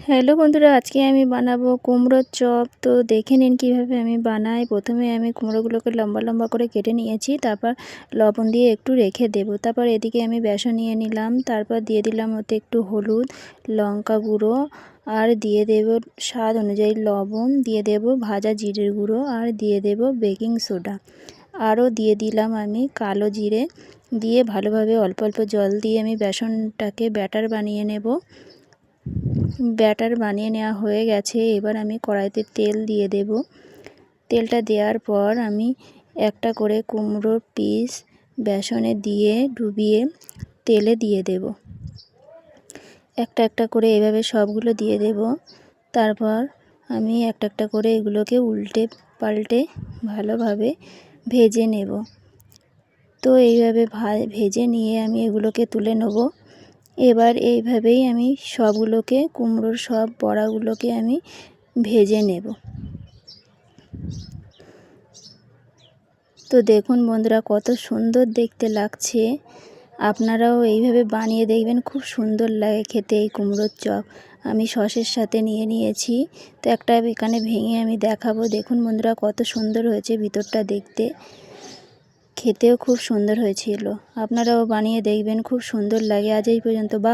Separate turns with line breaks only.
Hello বন্ধুরা, আজকে আমি বানাবো কুমড়োর চপ। তো দেখে নিন কীভাবে আমি বানাই। প্রথমে আমি কুমড়োগুলোকে লম্বা লম্বা করে কেটে নিয়েছি, তারপর লবণ দিয়ে একটু রেখে দেব। তারপর এদিকে আমি বেসন নিয়ে নিলাম, তারপর দিয়ে দিলাম ওতে একটু হলুদ, লঙ্কা গুঁড়ো, আর দিয়ে দেব স্বাদ অনুযায়ী লবণ, দিয়ে দেব ভাজা জিরের গুঁড়ো, আর দিয়ে দেব বেকিং সোডা, আরও দিয়ে দিলাম আমি কালো জিরে। দিয়ে ভালোভাবে অল্প অল্প জল দিয়ে আমি বেসনটাকে ব্যাটার বানিয়ে নেব। ব্যাটার বানিয়ে নেওয়া হয়ে গেছে। এবার আমি কড়াইতে তেল দিয়ে দেব। তেলটা দেওয়ার পর আমি একটা করে কুমড়োর পিস বেসনে দিয়ে ডুবিয়ে তেলে দিয়ে দেব। একটা একটা করে এভাবে সবগুলো দিয়ে দেব। তারপর আমি একটা একটা করে এগুলোকে উল্টে পাল্টে ভালোভাবে ভেজে নেব। তো এইভাবে ভেজে নিয়ে আমি এগুলোকে তুলে নেব। এবার এইভাবেই আমি সবগুলোকে কুমড়োর সব বড়াগুলোকে আমি ভেজে নেব। তো দেখুন বন্ধুরা, কত সুন্দর দেখতে লাগছে। আপনারাও এইভাবে বানিয়ে দেখবেন, খুব সুন্দর লাগে খেতে এই কুমড়োর চপ। আমি সসের সাথে নিয়ে নিয়েছি। তো একটা এখানে ভেঙে আমি দেখাবো। দেখুন বন্ধুরা, কত সুন্দর হয়েছে ভিতরটা দেখতে, খেতেও খুব সুন্দর হয়েছিল। আপনারাও বানিয়ে দেখবেন, খুব সুন্দর লাগে। আজ এই পর্যন্ত। বা